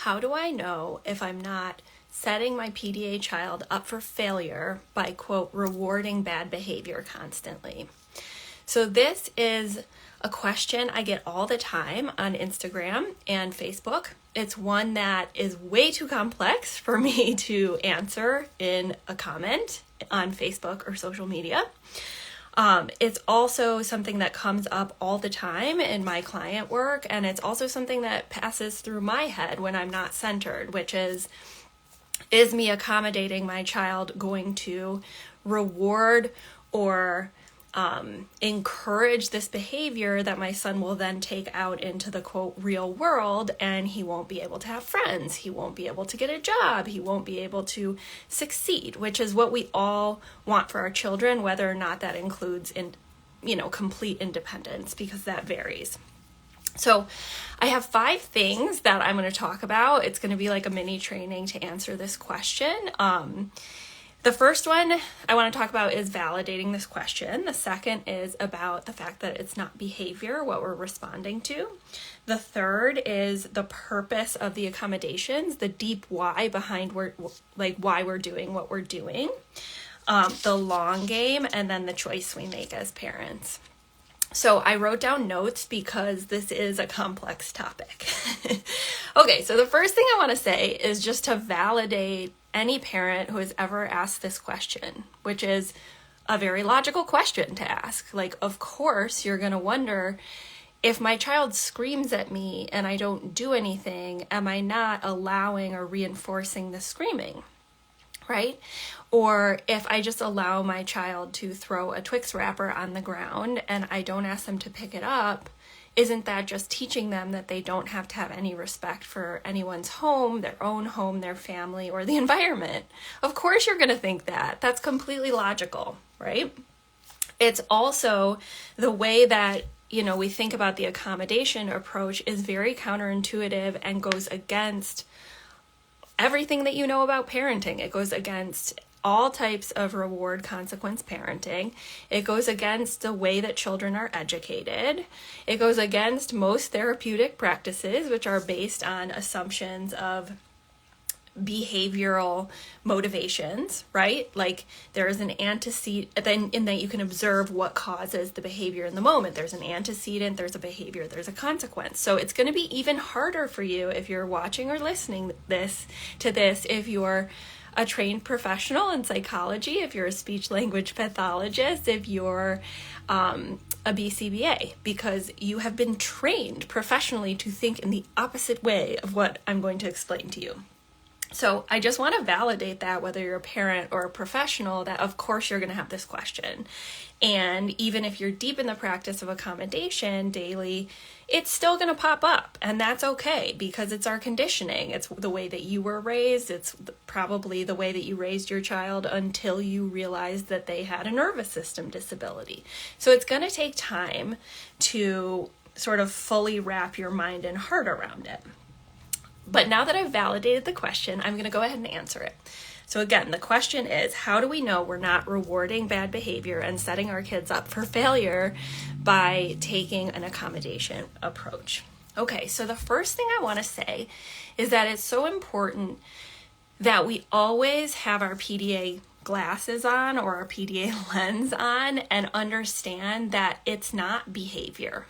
how do I know if I'm not setting my PDA child up for failure by, quote, rewarding bad behavior constantly? So this is a question I get all the time on Instagram and Facebook. It's one that is way too complex for me to answer in a comment on Facebook or social media. It's also something that comes up all the time in my client work, and it's also something that passes through my head when I'm not centered, which is me accommodating my child going to reward or encourage this behavior that my son will then take out into the, quote, real world, and he won't be able to have friends, he won't be able to get a job, he won't be able to succeed, which is what we all want for our children, whether or not that includes complete independence, because that varies. So I have 5 things that I'm going to talk about. It's going to be like a mini training to answer this question. The first one I want to talk about is validating this question. The second is about the fact that it's not behavior, what we're responding to. The third is the purpose of the accommodations, the deep why behind why we're doing what we're doing, the long game, and then the choice we make as parents. So I wrote down notes because this is a complex topic. Okay, so the first thing I want to say is just to validate any parent who has ever asked this question, which is a very logical question to ask. Like, of course, you're going to wonder, if my child screams at me and I don't do anything, am I not allowing or reinforcing the screaming, right? Or if I just allow my child to throw a Twix wrapper on the ground and I don't ask them to pick it up, isn't that just teaching them that they don't have to have any respect for anyone's home, their own home, their family, or the environment? Of course you're going to think that. That's completely logical, right? It's also the way that, we think about the accommodation approach is very counterintuitive and goes against everything that you know about parenting. It goes against all types of reward consequence parenting. It goes against the way that children are educated. It goes against most therapeutic practices, which are based on assumptions of behavioral motivations, right? Like there is an antecedent, then in that you can observe what causes the behavior in the moment. There's an antecedent, there's a behavior, there's a consequence. So it's going to be even harder for you if you're watching or listening to this, if you're a trained professional in psychology, if you're a speech language pathologist, if you're a BCBA, because you have been trained professionally to think in the opposite way of what I'm going to explain to you. So I just want to validate that, whether you're a parent or a professional, that of course you're going to have this question. And even if you're deep in the practice of accommodation daily, it's still going to pop up. And that's okay, because it's our conditioning. It's the way that you were raised. It's probably the way that you raised your child until you realized that they had a nervous system disability. So it's going to take time to sort of fully wrap your mind and heart around it. But now that I've validated the question, I'm going to go ahead and answer it. So again, the question is, how do we know we're not rewarding bad behavior and setting our kids up for failure by taking an accommodation approach? Okay, so the first thing I want to say is that it's so important that we always have our PDA glasses on or our PDA lens on and understand that it's not behavior.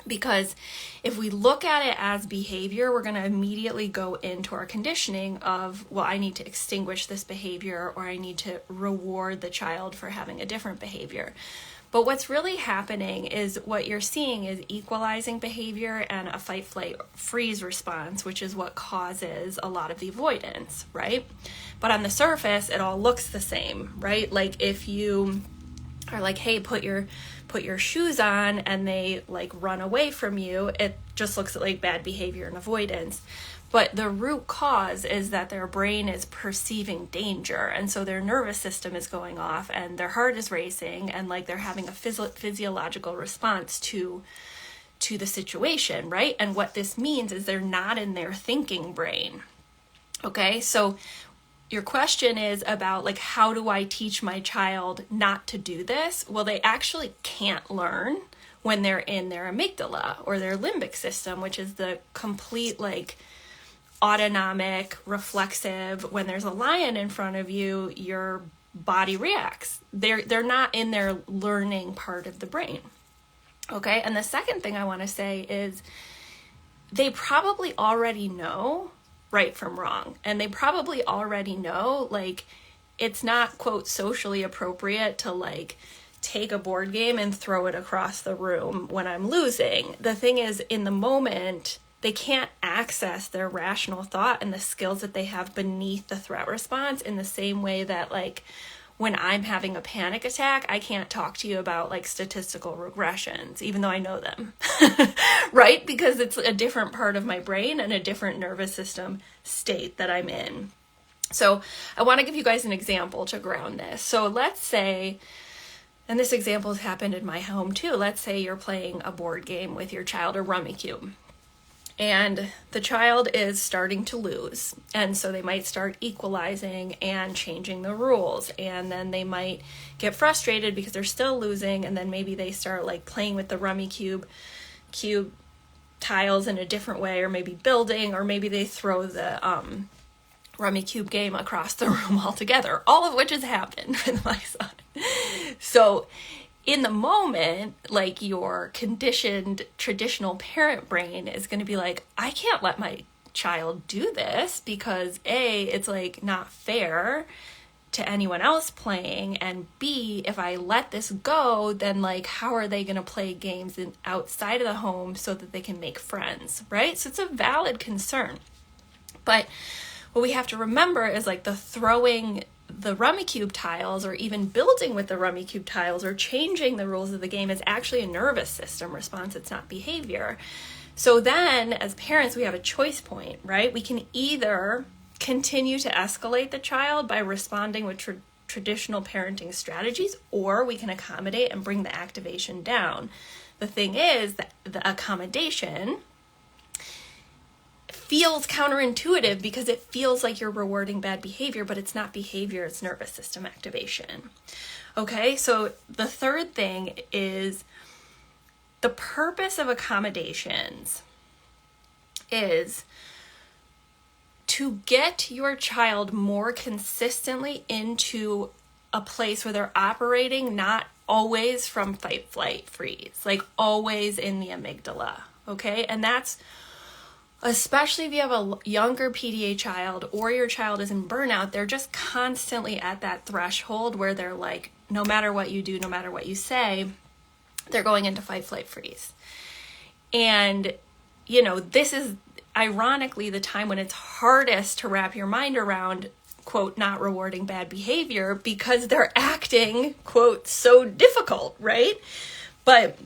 Because if we look at it as behavior, we're going to immediately go into our conditioning of, well, I need to extinguish this behavior, or I need to reward the child for having a different behavior. But what's really happening is what you're seeing is equalizing behavior and a fight, flight, freeze response, which is what causes a lot of the avoidance, right? But on the surface, it all looks the same, right? Like if you are like, hey, put your shoes on, and they like run away from you, it just looks like bad behavior and avoidance. But the root cause is that their brain is perceiving danger, and so their nervous system is going off and their heart is racing, and like they're having a physiological response to the situation, right? And what this means is they're not in their thinking brain. Okay, so your question is about like, how do I teach my child not to do this? Well, they actually can't learn when they're in their amygdala or their limbic system, which is the complete like autonomic, reflexive. When there's a lion in front of you, your body reacts. They're not in their learning part of the brain. Okay? And the second thing I want to say is they probably already know right from wrong. And they probably already know, like, it's not, quote, socially appropriate to, like, take a board game and throw it across the room when I'm losing. The thing is, in the moment, they can't access their rational thought and the skills that they have beneath the threat response in the same way that, like, when I'm having a panic attack, I can't talk to you about, like, statistical regressions, even though I know them, right? Because it's a different part of my brain and a different nervous system state that I'm in. So I want to give you guys an example to ground this. So let's say, and this example has happened in my home too, let's say you're playing a board game with your child, or Rummikub, and the child is starting to lose. And so they might start equalizing and changing the rules. And then they might get frustrated because they're still losing. And then maybe they start, like, playing with the Rummikub cube tiles in a different way, or maybe building, or maybe they throw the Rummikub game across the room altogether, all of which has happened with my son. So in the moment, like, your conditioned traditional parent brain is going to be like, I can't let my child do this because A, it's, like, not fair to anyone else playing, and B, if I let this go, then, like, how are they going to play games outside of the home so that they can make friends, right? So it's a valid concern. But what we have to remember is, like, the throwing the Rummikub tiles, or even building with the Rummikub tiles, or changing the rules of the game, is actually a nervous system response. It's not behavior. So then, as parents, we have a choice point, right? We can either continue to escalate the child by responding with traditional parenting strategies, or we can accommodate and bring the activation down. The thing is that the accommodation feels counterintuitive because it feels like you're rewarding bad behavior, but it's not behavior, it's nervous system activation. Okay, so the third thing is the purpose of accommodations is to get your child more consistently into a place where they're operating not always from fight, flight, freeze, like always in the amygdala, okay? And that's especially if you have a younger PDA child, or your child is in burnout, they're just constantly at that threshold where they're like, no matter what you do, no matter what you say, they're going into fight, flight, freeze. And, you know, this is ironically the time when it's hardest to wrap your mind around, quote, not rewarding bad behavior, because they're acting, quote, so difficult, right? But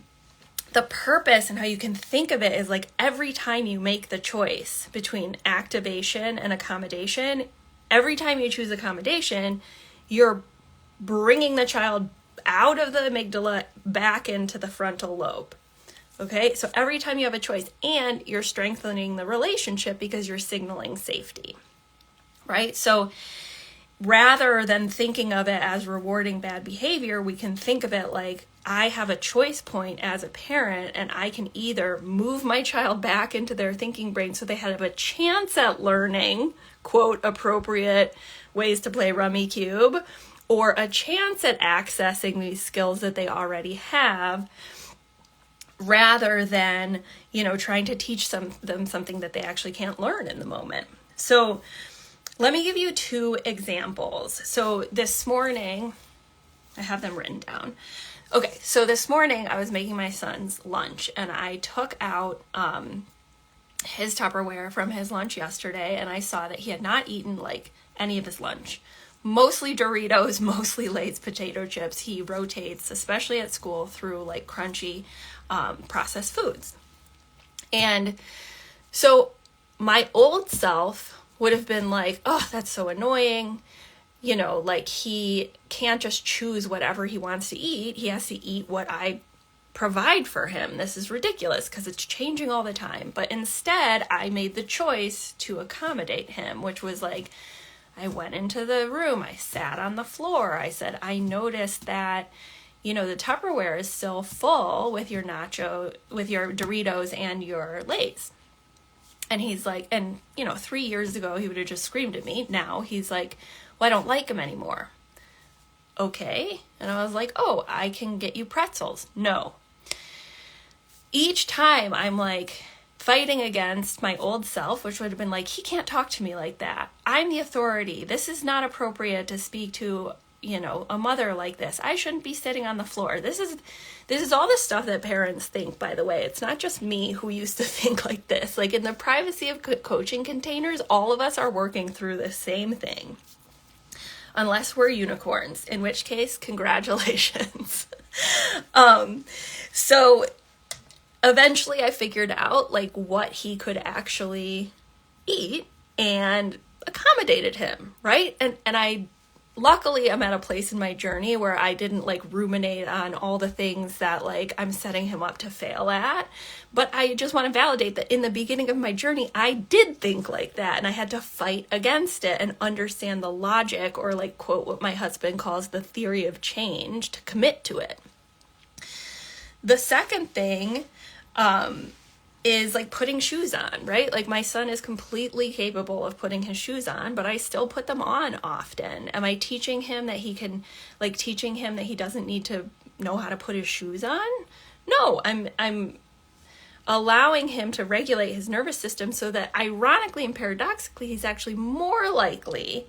the purpose and how you can think of it is, like, every time you make the choice between activation and accommodation, every time you choose accommodation, you're bringing the child out of the amygdala back into the frontal lobe. Okay, so every time you have a choice, and you're strengthening the relationship because you're signaling safety, right? So rather than thinking of it as rewarding bad behavior, we can think of it like, I have a choice point as a parent, and I can either move my child back into their thinking brain so they have a chance at learning, quote, appropriate ways to play Rummikub, or a chance at accessing these skills that they already have, rather than, you know, trying to teach them something that they actually can't learn in the moment. So let me give you two examples. So this morning, I have them written down. Okay, so this morning I was making my son's lunch, and I took out his Tupperware from his lunch yesterday, and I saw that he had not eaten, like, any of his lunch. Mostly Doritos, mostly Lay's potato chips. He rotates, especially at school, through, like, crunchy processed foods. And so my old self would have been like, oh, that's so annoying. You know, like, he can't just choose whatever he wants to eat. He has to eat what I provide for him. This is ridiculous because it's changing all the time. But instead, I made the choice to accommodate him, which was like, I went into the room, I sat on the floor. I said, I noticed that, you know, the Tupperware is still full with your Doritos and your Lay's. And he's like, and 3 years ago, he would have just screamed at me. Now he's like, well, I don't like him anymore. Okay. And I was like, oh, I can get you pretzels. No. Each time I'm like fighting against my old self, which would have been like, he can't talk to me like that. I'm the authority. This is not appropriate to speak to, a mother like this. I shouldn't be sitting on the floor. This is all the stuff that parents think, by the way. It's not just me who used to think like this. Like, in the privacy of coaching containers, all of us are working through the same thing. Unless we're unicorns, in which case, congratulations. So eventually I figured out like what he could actually eat and accommodated him, right? And I luckily I'm at a place in my journey where I didn't like ruminate on all the things that like I'm setting him up to fail at. But I just want to validate that in the beginning of my journey, I did think like that, and I had to fight against it and understand the logic, or like quote what my husband calls the theory of change, to commit to it. The second thing is like putting shoes on, right? Like, my son is completely capable of putting his shoes on, but I still put them on often. Am I teaching him that he doesn't need to know how to put his shoes on? No, I'm allowing him to regulate his nervous system so that, ironically and paradoxically, he's actually more likely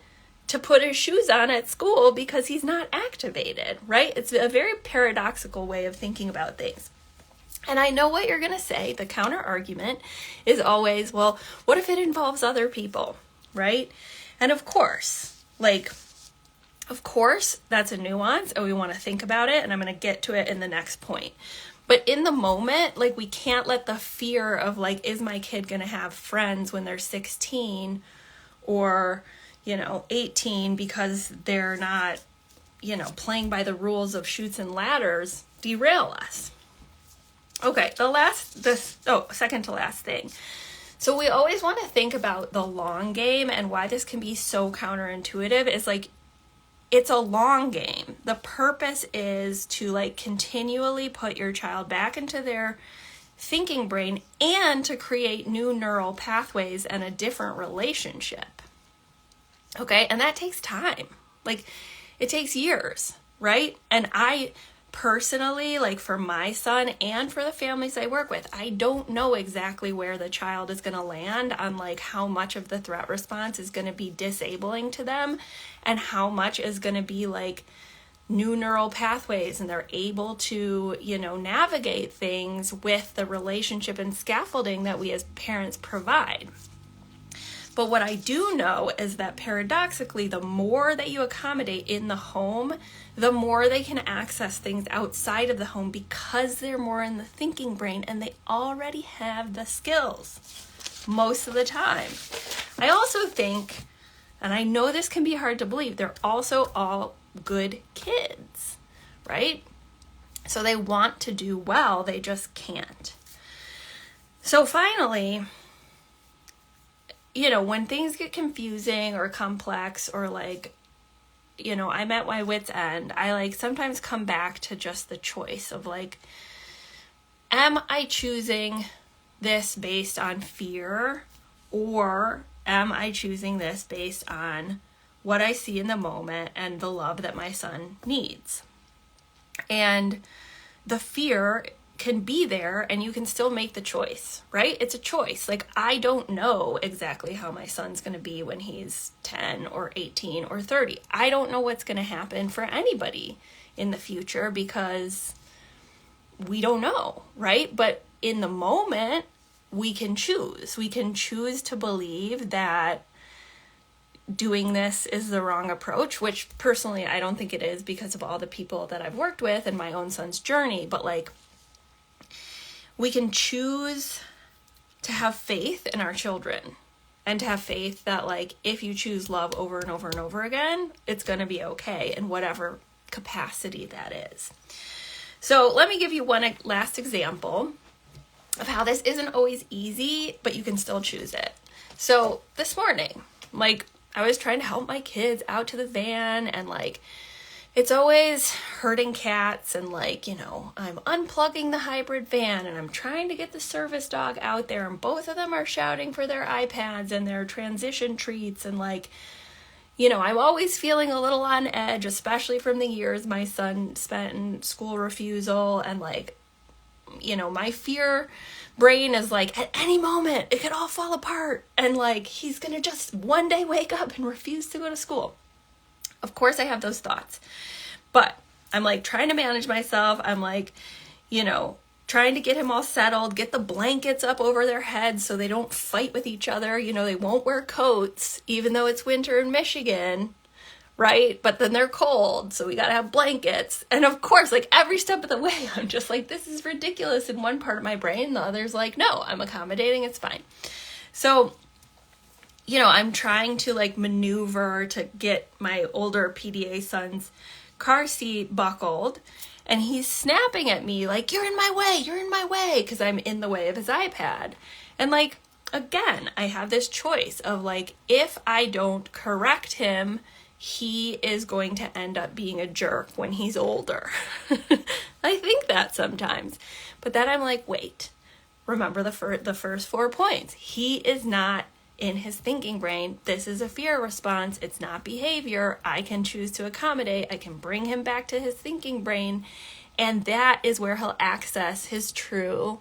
to put his shoes on at school because he's not activated, right? It's a very paradoxical way of thinking about things. And I know what you're going to say. The counter argument is always, well, what if it involves other people, right? And of course, that's a nuance, and we want to think about it, and I'm going to get to it in the next point. But in the moment, like, we can't let the fear of like, is my kid going to have friends when they're 16 or, 18 because they're not, playing by the rules of chutes and ladders derail us. Okay, second to last thing. So we always want to think about the long game, and why this can be so counterintuitive is like, it's a long game. The purpose is to like continually put your child back into their thinking brain and to create new neural pathways and a different relationship. Okay, and that takes time. Like, it takes years, right? And I personally, like, for my son and for the families I work with, I don't know exactly where the child is going to land on like how much of the threat response is going to be disabling to them and how much is going to be like new neural pathways, and they're able to, navigate things with the relationship and scaffolding that we as parents provide. But what I do know is that paradoxically, the more that you accommodate in the home, the more they can access things outside of the home because they're more in the thinking brain and they already have the skills most of the time. I also think, and I know this can be hard to believe, they're also all good kids, right? So they want to do well, they just can't. So finally, when things get confusing or complex or like, I'm at my wit's end, I like sometimes come back to just the choice of like, am I choosing this based on fear, or am I choosing this based on what I see in the moment and the love that my son needs? And the fear can be there and you can still make the choice, right? It's a choice. Like, I don't know exactly how my son's going to be when he's 10 or 18 or 30. I don't know what's going to happen for anybody in the future because we don't know, right? But in the moment, we can choose. We can choose to believe that doing this is the wrong approach, which personally I don't think it is because of all the people that I've worked with and my own son's journey. But like, we can choose to have faith in our children and to have faith that like, if you choose love over and over and over again, it's going to be okay in whatever capacity that is. So let me give you one last example of how this isn't always easy, but you can still choose it. So this morning, like, I was trying to help my kids out to the van and like it's always herding cats and like, you know, I'm unplugging the hybrid van and I'm trying to get the service dog out there and both of them are shouting for their iPads and their transition treats and like, you know, I'm always feeling a little on edge, especially from the years my son spent in school refusal and like, you know, my fear brain is like, at any moment it could all fall apart and like he's gonna just one day wake up and refuse to go to school. Of course I have those thoughts, but I'm like trying to manage myself. I'm like, you know, trying to get him all settled, get the blankets up over their heads so they don't fight with each other. You know, they won't wear coats even though it's winter in Michigan, right? But then they're cold, so we gotta have blankets. And of course, like every step of the way, I'm just like, this is ridiculous in one part of my brain. The other's like, no, I'm accommodating, it's fine. So, you know, I'm trying to like maneuver to get my older PDA son's car seat buckled, and he's snapping at me like, you're in my way, because I'm in the way of his iPad. And like, again, I have this choice of like, if I don't correct him, he is going to end up being a jerk when he's older. I think that sometimes. But then I'm like, wait, remember the first 4 points. He is not in his thinking brain. This is a fear response. It's not behavior. I can choose to accommodate. I can bring him back to his thinking brain. And that is where he'll access his true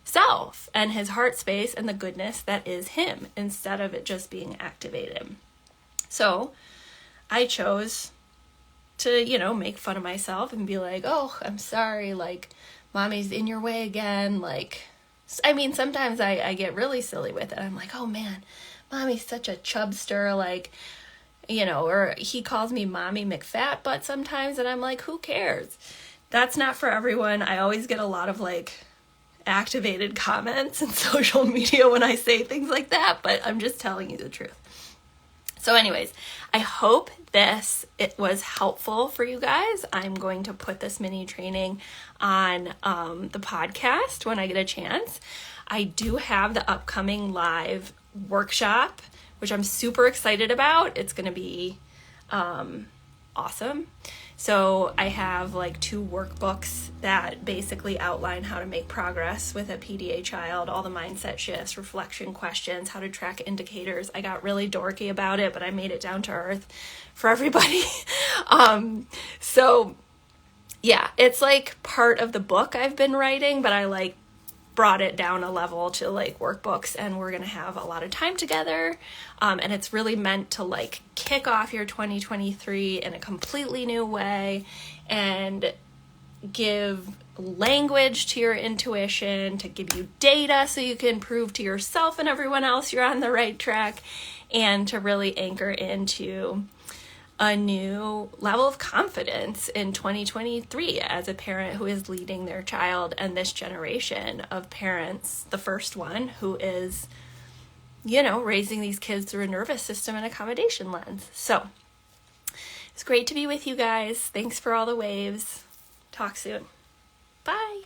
self and his heart space and the goodness that is him instead of it just being activated. So I chose to, you know, make fun of myself and be like, oh, I'm sorry. Like, mommy's in your way again. Like, I mean, sometimes I get really silly with it. I'm like, oh man, mommy's such a chubster, like, you know, or he calls me Mommy McFatbutt sometimes, and I'm like, who cares? That's not for everyone. I always get a lot of like activated comments in social media when I say things like that, but I'm just telling you the truth. So anyways, I hope it was helpful for you guys. I'm going to put this mini training on the podcast when I get a chance. I do have the upcoming live workshop, which I'm super excited about. It's going to be awesome. So I have like 2 workbooks that basically outline how to make progress with a PDA child, all the mindset shifts, reflection questions, how to track indicators. I got really dorky about it, but I made it down to earth for everybody. So yeah, it's like part of the book I've been writing, but I like brought it down a level to like workbooks, and we're going to have a lot of time together. And it's really meant to like kick off your 2023 in a completely new way and give language to your intuition, to give you data so you can prove to yourself and everyone else you're on the right track, and to really anchor into a new level of confidence in 2023 as a parent who is leading their child and this generation of parents, the first one who is, you know, raising these kids through a nervous system and accommodation lens. So it's great to be with you guys. Thanks for all the waves. Talk soon. Bye.